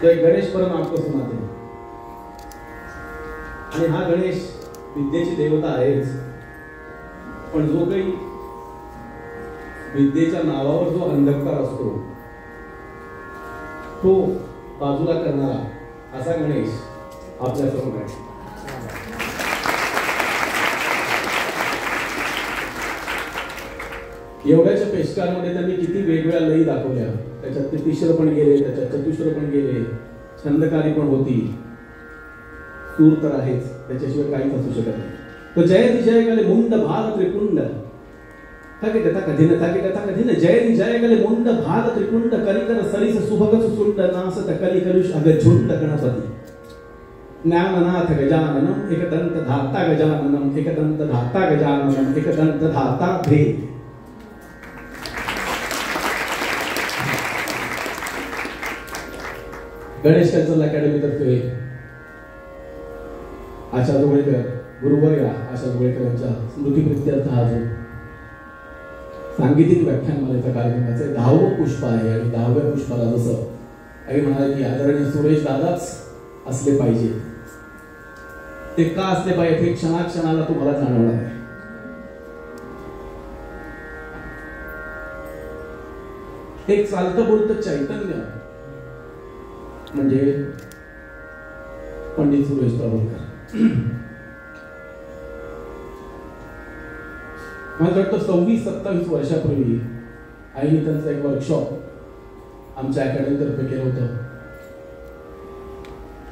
तो एक गणेश परम आपको सुनाते हैं। आणि हा गणेश विद्येची देवता आहेच, पण जो काही विद्येच्या नावावर जो अंधकार असतो तो बाजूला करणारा असा गणेश आपल्या समोर आहे। एवढ्याच्या पेशकारमध्ये त्यांनी किती वेगवेगळ्या लयी दाखवल्या, त्याच्यात ते तिसरं पण गेले, त्याच्यात चतुस्र पण गेले, छंदकारी पण होती, सूर तर आहेच, त्याच्याशिवाय काहीच असू शकत नाही। तो जय जय गले मुंड भाल त्रिपुंड तके गता कधीन जय जय गले मुंड भाल त्रिपुंड कलिकर सरिस सुभग सुंड नासत कली कलुष अग झुंड गणपती ज्ञाननाथ गजाननम एकदंत धाता गजाननम एकदंत धाता गजाननम एकदंत धाता धे। गणेश कल्चरल अकॅडमी तर्फे आशा जोगळेकर गुरुवर्या आशा जोगळेकर यांच्या स्मृतिप्रित्यर्थ हा जो सांगीतिक व्याख्यानमालेचा कार्यक्रमाचे 10वं पुष्प आहे। आणि 10व्या पुष्पाला जसं आई म्हणाले की आदरणीय सुरेश दादाच असले पाहिजे, ते का असले पाहिजे हे क्षणाक्षणाला तुम्हाला जाणवणार आहे। एक चालतं बोलतं चैतन्य म्हणजे पंडित सुरेश दाभोलकर। मला वाटतं 26-27 वर्षापूर्वी आईने त्यांचं एक वर्कशॉप आमच्या अकॅडमी तर्फे केलं होतं।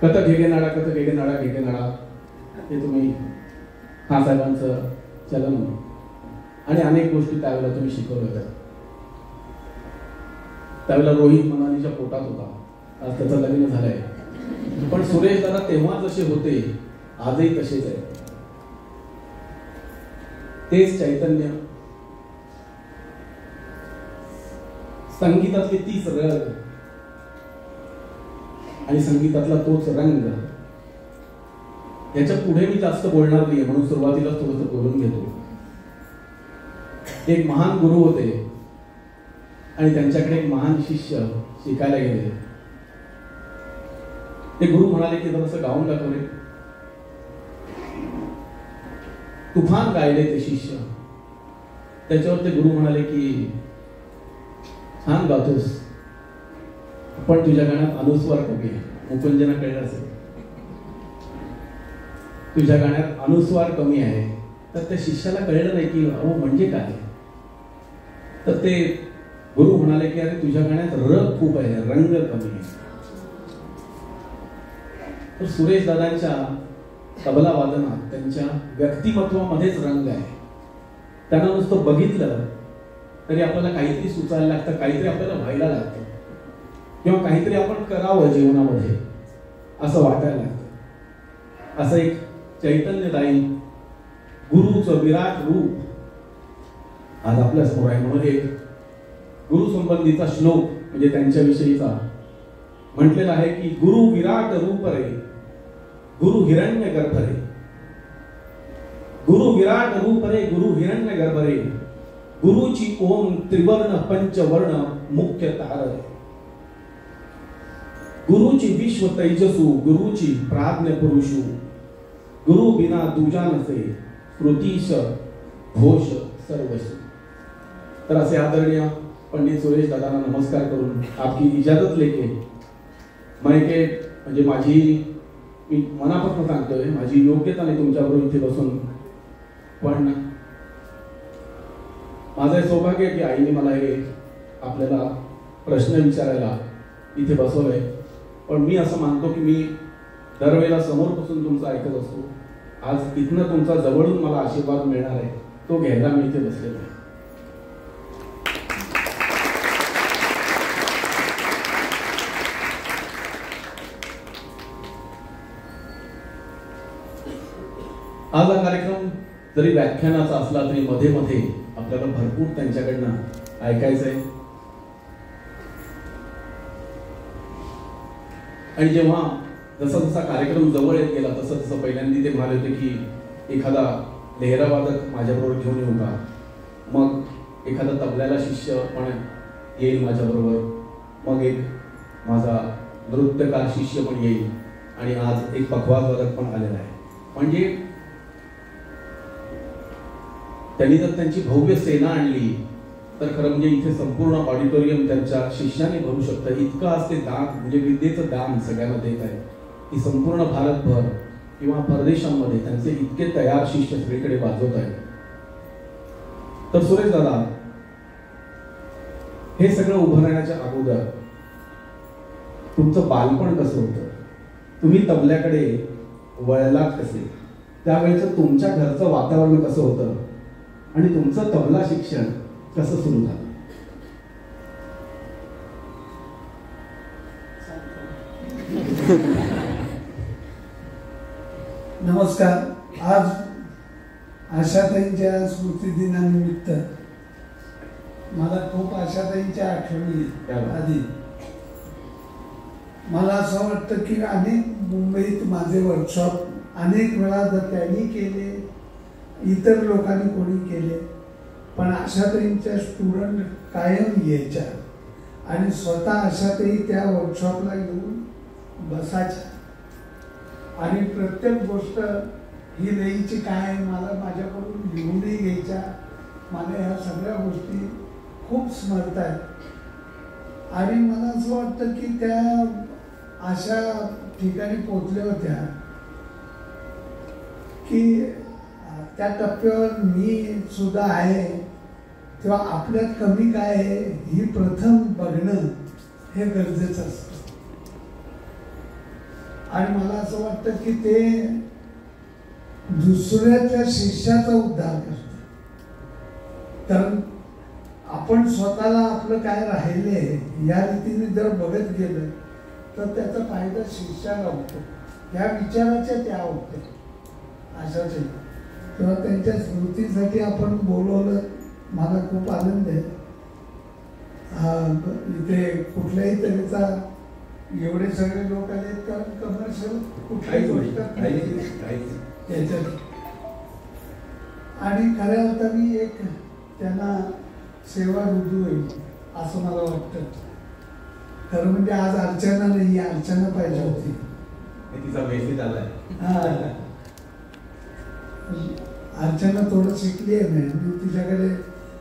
कथक घेगेनाडा कथक घेगेनाडा घेगेनाडा हे तुम्ही खान साहेबांचं चलन आणि अनेक गोष्टी त्यावेळेला तुम्ही शिकवल्या होत्या। त्यावेळेला रोहित मनालीच्या पोटात होता, आज त्याचं लग्न झालंय, पण सुरेश दादा तेव्हा जसे होते आजही तसेच आहे। तेच चैतन्य, संगीतातली तीच रग आणि संगीतातला तोच रंग। याच्या पुढे मी जास्त बोलणार नाही म्हणून सुरुवातीला थोडंसं बोलून घेतो। एक महान गुरु होते आणि त्यांच्याकडे एक महान शिष्य शिकायला गेले। ते गुरु म्हणाले की जरासं गाऊन दाखव रे। तुफान गायले ते शिष्य। त्याच्यावर ते गुरु म्हणाले की छान गातोस, पण तुझ्या गाण्यात अनुस्वार कमी आहे। मुकुंजना कळलं असेल, तुझ्या गाण्यात अनुस्वार कमी आहे। तर त्या शिष्याला कळलं नाही की अहो म्हणजे काय। तर ते गुरु म्हणाले की अरे तुझ्या गाण्यात रग खूप आहे, रंग कमी आहे। तर सुरेश दादांच्या तबला वादनात त्यांच्या व्यक्तिमत्वामध्येच रंग आहे। त्यांना नुसतं बघितलं तरी आपल्याला काहीतरी सुचायला लागतं, काहीतरी आपल्याला व्हायला लागतं, किंवा काहीतरी आपण करावं जीवनामध्ये असं वाटायला लागतं। असं एक चैतन्यदायी गुरुचं विराट रूप आज आपल्या समोर आहे। म्हणून एक गुरु संबंधीचा श्लोक म्हणजे त्यांच्याविषयीचा म्हटलेला आहे की गुरु विराट रूप रे गुरु हिरण्य गर्भ रे, गुरु विराट रूप रे गुरु हिरण्य गर्भ रे, गुरुची ओम त्रिवर्ण पंचवर्ण मुख्य तार रे, गुरुची विश्व तेजसू गुरुची प्राज्ञ पुरुषू, गुरु बिना दूजा नसे श्रुतीश घोष सर्वस्व। तर असे आदरणीय पंडित सुरेश दादांना नमस्कार करून आपकी इजाजत लेके मैं के म्हणजे माझी मी मनापासून सांगतोय माझी योग्यता नाही तुमच्याबरोबर इथे बसून, पण माझं सौभाग्य आहे की आईने मला हे आपल्याला प्रश्न विचारायला इथे बसवलंय। पण मी असं मानतो की मी दरवेळेला समोर बसून तुमचं ऐकत असतो। आज इथनं तुमचा जवळून मला आशीर्वाद मिळणार आहे, तो घ्यायला मी इथे बसलेलो आहे। आज हा कार्यक्रम जरी व्याख्यानाचा असला तरी मध्ये मध्ये आपल्याला भरपूर त्यांच्याकडनं ऐकायचंय। आणि जेव्हा जसा जसा कार्यक्रम जवळ येत गेला तसं तसं पहिल्यांदा ते म्हणाले होते की एखादा लेहरावादक माझ्याबरोबर घेऊन येऊ का, मग एखादा तबल्याला शिष्य पण येईल माझ्याबरोबर, मग एक माझा नृत्यकार शिष्य पण येईल आणि आज एक पखवाजवादक पण आलेला आहे. म्हणजे त्यांनी जर त्यांची भव्य सेना आणली तर खरं म्हणजे इथे संपूर्ण ऑडिटोरियम त्यांच्या शिष्याने भरू शकतं. इतकं आज ते दान म्हणजे विद्येचं दान सगळ्यांना देत आहे की संपूर्ण भारतभर किंवा परदेशांमध्ये त्यांचे इतके तयार शिष्य सगळीकडे वाजवत आहेत. तर सुरेश दादा, हे सगळं उभं राहण्याच्या अगोदर तुमचं बालपण कसं होतं? तुम्ही तबल्याकडे वळलात कसे? त्यावेळेचं तुमच्या घरचं वातावरण कसं होतं आणि तुमचं तबला शिक्षण कसं सुरू झालं? नमस्कार. आज आशाताईंच्या स्मृती दिनानिमित्त मला खूप आशाताईंच्या आठवणी आधी. मला असं वाटतं की अनेक मुंबईत माझे वर्कशॉप अनेक वेळा त्यांनी केले, इतर लोकांनी कोणी केले, पण आशाताईंच्या स्टुडंट कायम यायच्या आणि स्वतः आशाताई त्या वर्कशॉपला येऊन बसायच्या आणि प्रत्येक गोष्ट ही लईची काय मला माझ्याकडून लिहूनही घ्यायच्या. मला ह्या सगळ्या गोष्टी खूप स्मरत आहेत आणि मला असं वाटतं की त्या अशा ठिकाणी पोचल्या होत्या की त्या टप्प्यावर मी सुद्धा आहे तेव्हा आपल्यात कमी काय आहे ही प्रथम बघणं हे गरजेचं असतं. आणि मला असं वाटतं की ते दुसऱ्याच्या शिष्याचा उद्धार करतं. कारण आपण स्वतःला आपलं काय राहिले या रीतीने जर बघत गेलं तर त्याचा फायदा शिष्याला होतो. या विचाराच्या त्या होत्या अशाच. तेव्हा त्यांच्या स्मृतीसाठी आपण बोलवलं, मला खूप आनंद आहे. इथे कुठल्याही तऱ्हेचा एवढे सगळे लोक आले कारण कमर्शियल कुठल्याही गोष्ट त्याच्यात. आणि खऱ्या अर्थाने एक त्यांना सेवा रुजू होईल असं मला वाटतं. खरं म्हणजे आज अर्चना नाही, अर्चना पाहिजे होती. तिचा मेसेज आलाय. अर्चना थोडं शिकली आहे. मी तिच्याकडे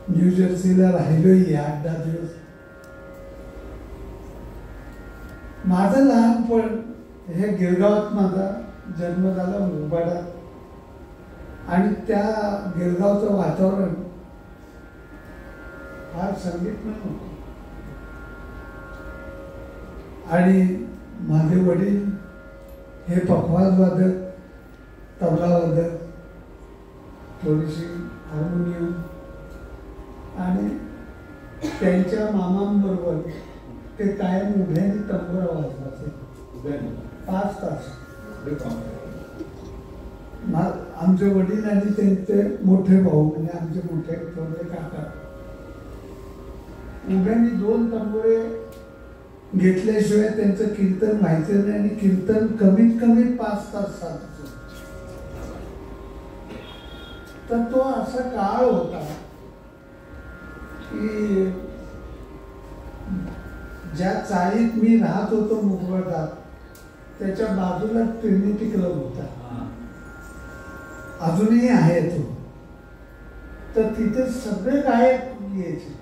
न्यू जर्सीला राहिलोही 8-10 दिवस. माझं लहानपण हे गिरगावात माझा जन्म झाला, मुंबाडात. आणि त्या गिरगावचं वातावरण फार संगीतमय होतं. आणि माझे वडील हे पखवाज वादक, तबला वादक, थोडीशी हार्मोनियम आणि त्यांच्या मामांबरोबर ते कायम उभ्याने तंबोरा वाजवायचे 5 तास. आमचे वडील आणि त्यांचे मोठे भाऊ म्हणजे आमचे मोठे थोडे काका उभ्याने 2 तंबोरे घेतल्याशिवाय त्यांचं कीर्तन व्हायचं नाही आणि कीर्तन कमीत कमी 5 तास चालायचं. तर तो असा काळ होता की ज्या चाळीत मी राहत होतो मुखवटात त्याच्या बाजूला ट्रिनिटी क्लब होता, अजूनही आहे तो. तर तिथे सगळे गायक यायचे.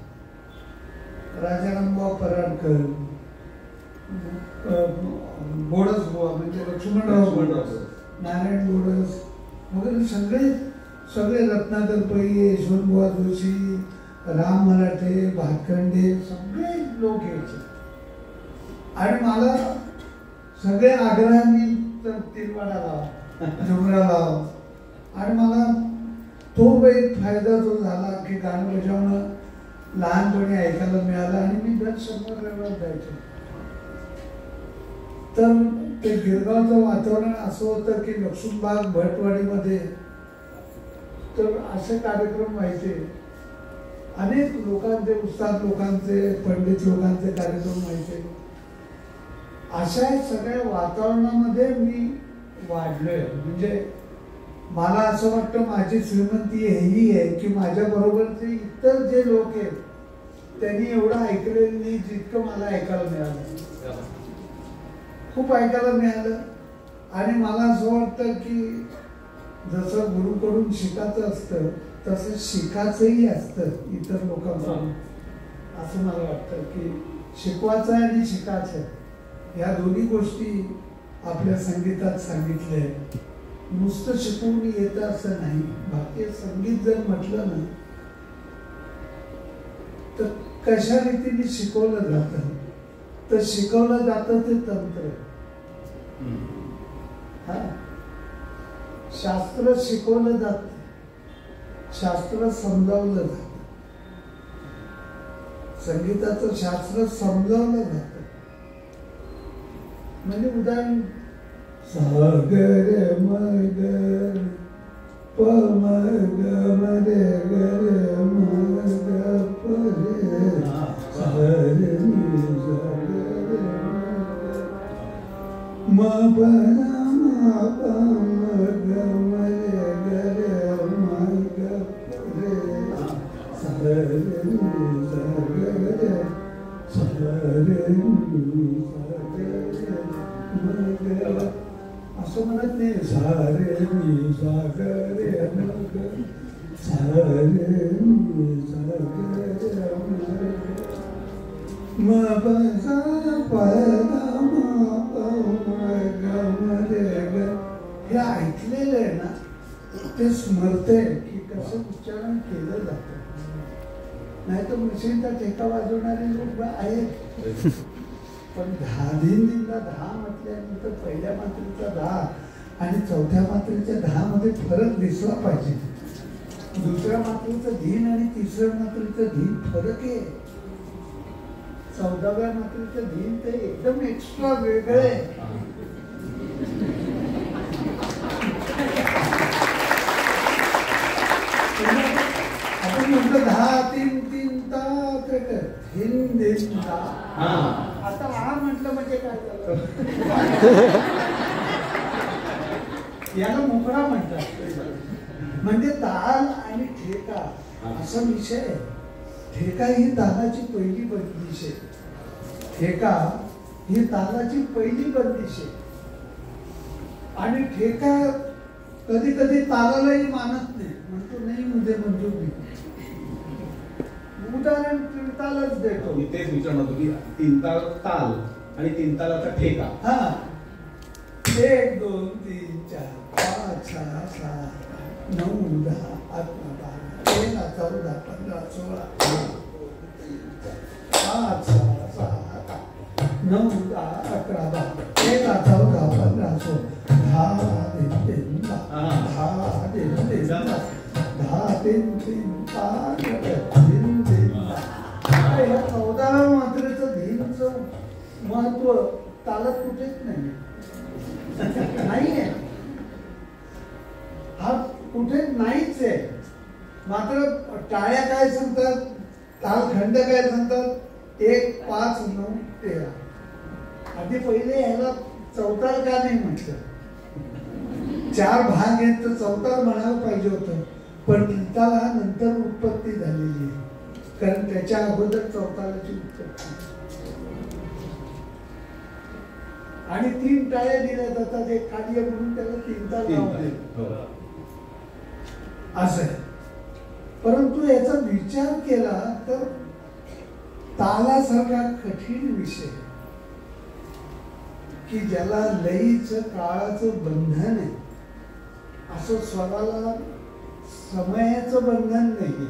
राजारामबुवा पराडकर, बोडस बुवा म्हणजे लक्ष्मणराव, नारायण बोडस वगैरे सगळे रत्नाकर पै, यशवंतबुवा जोशी, राम मराठे, भातखंडे सगळे लोक यायचे. आणि मला सगळे आग्रहाने तिरवाडा लाव, झुमरा लाव. आणि मला तो एक फायदा जो झाला की गाणं बजावणं लहानपणी ऐकायला मिळालं आणि मी दर 100 रविवार जायचो. तर ते गिरगावचं वातावरण असं होतं की लक्ष्मणबाग भटवाडीमध्ये तर असे कार्यक्रम व्हायचे. अनेक लोकांचे, उस्ताद लोकांचे, पंडित लोकांचे कार्यक्रम व्हायचे. अशा सगळ्या वातावरणामध्ये मी वाढलोय. म्हणजे मला असं वाटतं माझी श्रीमंती हेही आहे की माझ्या बरोबरचे इतर जे लोक आहेत त्यांनी एवढं ऐकलेलं नाही जितकं मला ऐकायला मिळालं. खूप ऐकायला मिळालं. आणि मला असं वाटतं की जसं गुरुकडून शिकायचं असतं तसं शिकायचंही असतं इतर लोकांकडून. असं मला वाटतं की शिकवायचं आणि शिकायचं या दोन्ही गोष्टी आपल्या संगीतात सांगितल्या आहेत. नुसतं शिकवून येतं असं नाही. भारतीय संगीत जर म्हटलं ना तर कशा रीतीने शिकवलं जातं, तर शिकवलं जातं ते तंत्र. शास्त्र शिकवलं जात, शास्त्र समजावलं जात. संगीताचं शास्त्र समजावलं जात. म्हणजे उदाहरण सागर मग प मग मरे गर मग परे सागर म परा म प मग मरे गर मग परे सागर असं म्हणत नाही. सारे मी सागरे मग सारे मी सागरे म पसा परा म प मग रे ग. हे ऐकलेलं आहे ना ते स्मरते की कसं उच्चारण केलं जातं. नाही तर मशीनचा ठेका वाजवणारे लोक आहेत. पण दिनला 10 म्हटल्यानंतर पहिल्या मात्रेचा 10 आणि चौथ्या मात्रेच्या 10 मध्ये फरक दिसला पाहिजे. दुसऱ्या मात्रेचं धीन आणि तिसऱ्या मात्रेचं धीन फरक आहे. 14व्या मात्रेचं धीन ते एकदम एक्स्ट्रा वेगळं आहे. आपण म्हटलं 10 3 3 ता हिंद आता म्हटलं म्हणजे काय झालं. याला मोकळा म्हणतात. म्हणजे ताल आणि ठेका असा विषय आहे. ठेका ही तालाची पहिली बंदिश आहे. ठेका ही तालाची पहिली बंदिश आहे. आणि ठेका कधी कधी तालालाही मानत नाही. म्हणतो नाही म्हणजे मंजूर नाही. उदाहरण तीन देतो. मी तेच विचारणार होतो की 3 ताल ताल आणि 3 तालाचा ठेका. 1 2 3 4 5 6 7 9 10 11 12 13 14 15 16 5 6 7 9 10 11 12 13 14 15 16 10 दिन 10 दिन 10 दिन 5 या 14व्या मात्रेचं धीनचं महत्व तालात कुठेच नाहीये. हा कुठे नाहीच आहे. मात्र टाळ्या काय सांगतात, तालखंड काय सांगतात, 1 5 9 13. आधी पहिले ह्याला चौताल का नाही म्हटलं. 4 भाग आहेत तर चौताल म्हणायला पाहिजे होतं. पण त्रिताल हा नंतर उत्पत्ती झालेली आहे. कारण त्याच्या अगोदर चौतालाची उत्पत्ती. आणि 3 टाळ्या दिल्या जातात. एक खाली म्हणून त्याला 3 ताल लावले असं आहे. परंतु याचा विचार केला तर तालासारखा कठीण विषय की ज्याला लयीचं काळाचं बंधन आहे. असं स्वराला समयाचं बंधन नाही.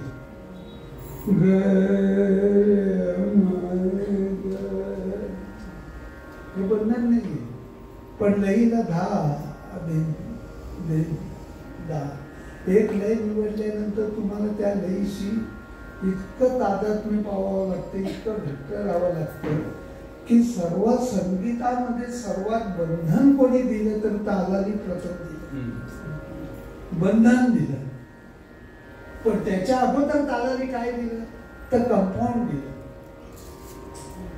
हे बंधन नाही. पण लयीला 10 एक लय निवडल्यानंतर तुम्हाला त्या लयीशी इतकं तादात्म्य पावावं लागतं, इतकं घट्ट राहावं लागतं की सर्व संगीतामध्ये सर्वात बंधन कोणी दिलं तर तालाने प्रथम दिलं. बंधन दिलं. पण त्याच्या अगोदर तालाने काय दिलं तर कंपाऊंड दिलं.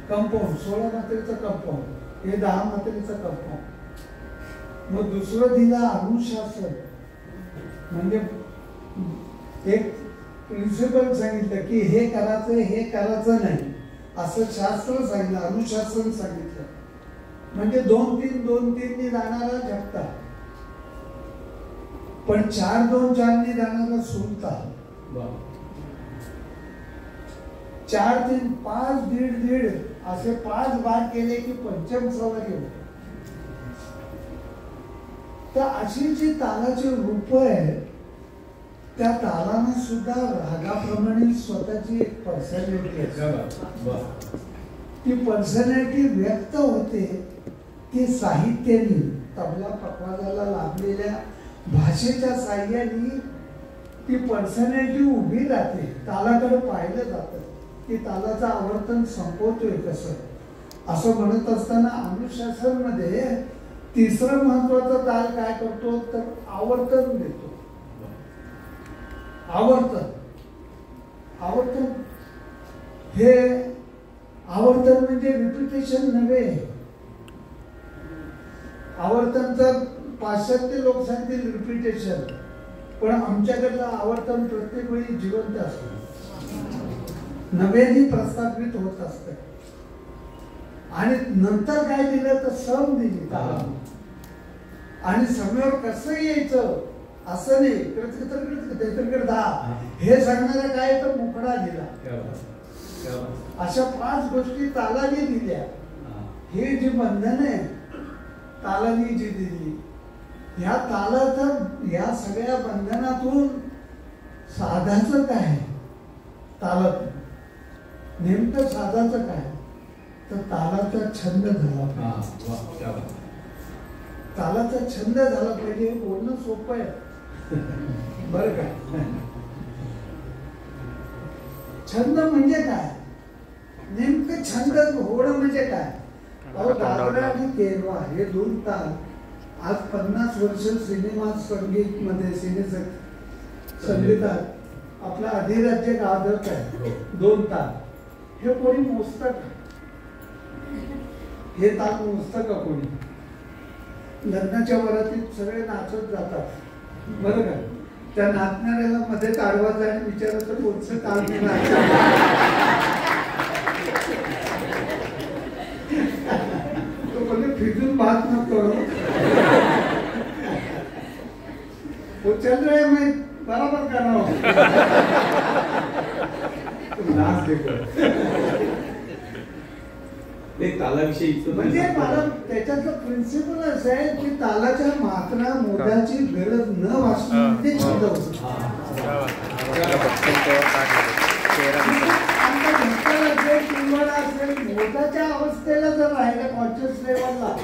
कंपाऊंड 16 मात्रेचं कंपाऊंड, हे 10 मात्रेचं कंपाऊंड. मग दुसरं दिलं अनुशासन. म्हणजे एक प्रिन्सिपल सांगितलं की हे करायचं हे करायचं नाही असं शास्त्र सांगितलं, अनुशासन सांगितलं. म्हणजे 2-3 नी जाणारा झटका, पण 4-2-4 नी जाणारा सुलतान, 4-3 5-1.5 असे 5 बाद केले की पंचम सवारी होते. तर अशी जी तालाची रूप आहे, त्या तालानं सुद्धा रागाप्रमाणे स्वतःची एक पर्सनॅलिटी असते. ती पर्सनॅलिटी व्यक्त होते ती साहित्याने, तबला पखवाजाला लाभलेल्या भाषेच्या साह्याने ती पर्सनॅलिटी उभी राहते. तालाकडे पाहिलं जातं की तालाचं आवर्तन संपवतोय कसं. असं म्हणत असताना अनुशासन मध्ये तिसरं महत्वाचं ताल काय करतो तर आवर्तन देतो. आवर्तन हे आवर्तन म्हणजे रिपिटेशन नव्हे. आवर्तन तर पाश्चात्य लोक सांगतील रिपिटेशन, पण आमच्याकडलं आवर्तन प्रत्येक वेळी जिवंत असतं, नव्याने प्रस्थापित होत असतं. आणि नंतर काय दिलं तर सम दिली तालाने. आणि समयावर कसं यायचं असं नाही, हे सांगणारा काय तर मुकडा दिला. अशा 5 गोष्टी तालाने दिल्या. हे जी बंधन आहे तालाने जी दिली, ह्या तालाचं, या सगळ्या बंधनातून साधाचं काय, तालात नेमकं साधाचं काय तर तालाचा छंद झाला पाहिजे. तालाचा छंद झाला पाहिजे. हे बोलणं सोपं आहे बरं का. छंद म्हणजे काय, नेमकं छंद होणं म्हणजे काय. दादरा आणि केरवा हे 2 ताल आज 50 वर्ष सिनेमा संगीत मध्ये, संगीतात आपला अधिराज्य गाजत आहे. 2 ताल हे कोणी मोजतं का? हे ताल मोजतं का कोणी? लग्नाच्या वरातीत सगळे नाचत जातात बरं का. त्या नाचणाऱ्याला मध्ये आडवायचं आणि विचारायचं कोणचं ताल मी तो बोलले फिजून बात न करो, वो चल रहे मैं बराबर कर रहा हूँ. नाच देखो. एक तालाविषयी म्हणजे मला त्याच्यातलं प्रिन्सिपल असं आहे की तालाच्या मात्रा मोजाची गरज न भासणं म्हणजे छंद होतो. मोजाच्या अवस्थेला जर राहिला, कॉन्शियस लेवलला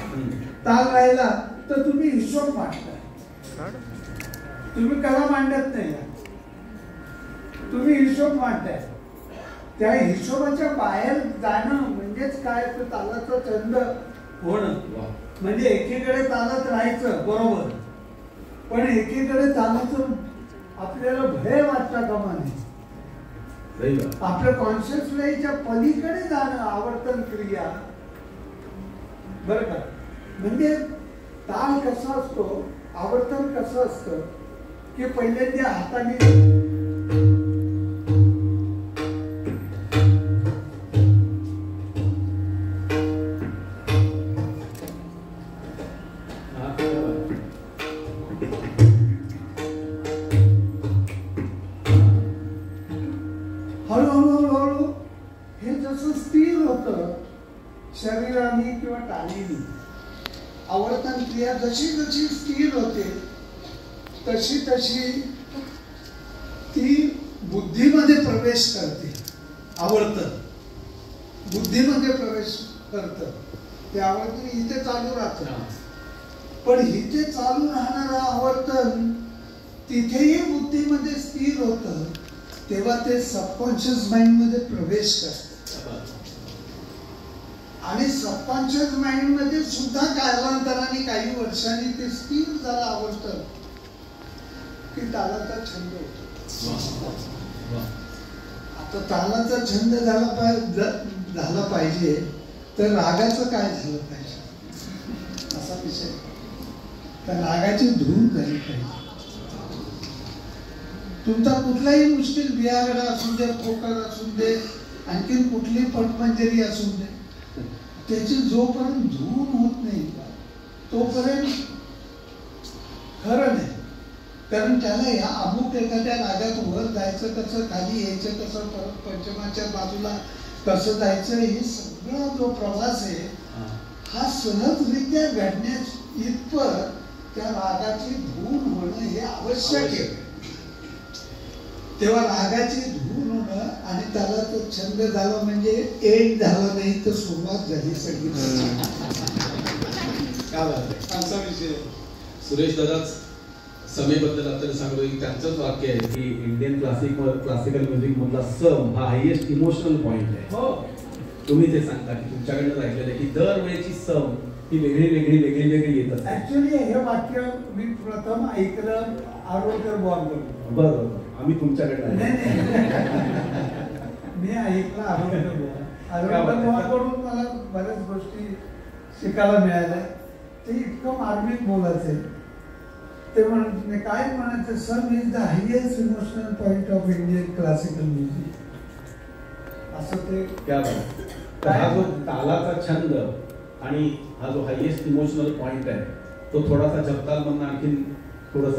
ताल राहिला तर तुम्ही हिशोब मांडताय. तुम्ही कला मांडत नाही, तुम्ही हिशोब मांडताय. त्या हिशोबाच्या बाहेर जाणं म्हणजेच काय तर तालाचा छंद होणं. म्हणजे एकीकडे तालात राहायचं बरोबर, पण एकीकडे तालाचं आपल्याला भय वाटता कामा नये. आपल्या कॉन्शियस लाईफच्या पलीकडे जाणं आवर्तन क्रिया बरं का. म्हणजे ताल कसा असतो, आवर्तन कसं असतं की पहिल्यांदा हाताने हळूहळू हे जसं स्थिर होतं शरीराने किंवा टाळीने, आवर्तन क्रिया जशी जशी स्थिर होते तशी तशी ती बुद्धीमध्ये प्रवेश करते. आवर्तन बुद्धीमध्ये प्रवेश करतं. ते आवर्तन इथे चालू राहतं, पण इथे चालू राहणारं आवर्तन तिथेही बुद्धीमध्ये स्थिर होतं. तेव्हा ते सबकॉन्शियस माइंड मध्ये प्रवेश करते. आणि सबकॉन्शियस माइंड मध्ये सुद्धा कालांतराने काही वर्षांनी ते स्थिर झालं आवर्तन की तालाचा छंद होतो. आता तालाचा छंद झाला पाहिजे तर रागाचं काय झालं पाहिजे असा विषय. तर रागाची धून झाली पाहिजे. तुमचा कुठलाही मुश्किल बिहागडा असू दे, पोकर असू दे, आणखीन कुठली पटमंजरी असू दे, त्याची जोपर्यंत धून होत नाही तोपर्यंत खरं नाही. कारण त्याला या अमुक एखाद्या रागात वर जायचं कसं, खाली यायचं कसं, परत पंचमाच्या बाजूला कसं जायचं, हे सगळा जो प्रवास आहे हा सहजरित्या घडण्यास इतपत त्या रागाची धून होणं हे आवश्यक आहे. तेव्हा रागाची धून होणं आणि त्याला तो छंद झाला म्हणजे एंड झाला नाही तर सुरुवात झाली सगळी. काय बात आहे, असा विषय. सुरेश दादाच समेबद्दल आपल्याला सांगतो की त्यांचंच वाक्य आहे की इंडियन क्लासिकल म्युझिक मधला सम हा हायेस्ट इमोशनल पॉइंट आहे. हो, तुम्ही ते सांगता की तुमच्याकडनं ऐकलेलं आहे की दरवेळेची सम ही वेगळी येत असते. ऍक्च्युली हे वाक्य मी प्रथम ऐकलं आरोग्य बॉर्डर. बरोबर, आम्ही तुमच्याकडनं मी ऐकलं आरोग्य बॉर्डकडून मला बऱ्याच गोष्टी शिकायला मिळाल्या. ते इतकं मार्मिक बोलायचे. ते काय म्हणायचं, सम is the highest emotional point of Indian classical music असं ते. क्या बात. हा जो तालाचा छंद आणि हा जो हायेस्ट इमोशनल पॉइंट आहे तो थोडासा जपताल म्हणून आणखी थोडस.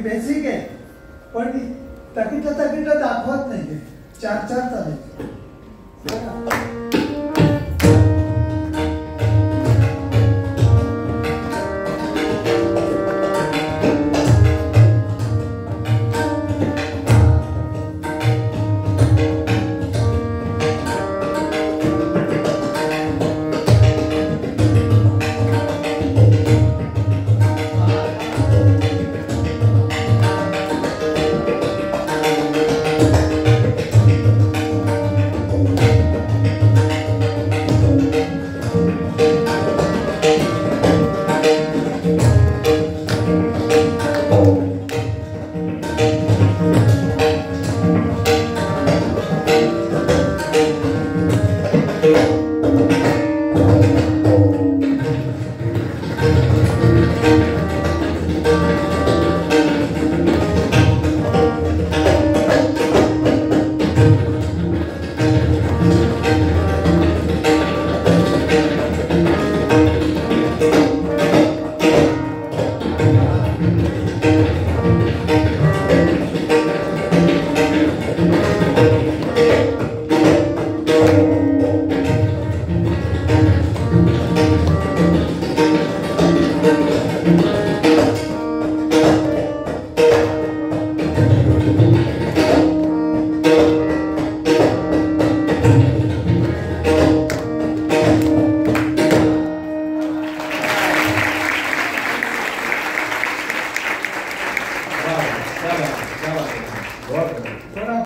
बेसिक आहे पण तकीट दाखवत नाही. 4-4 चालायचे.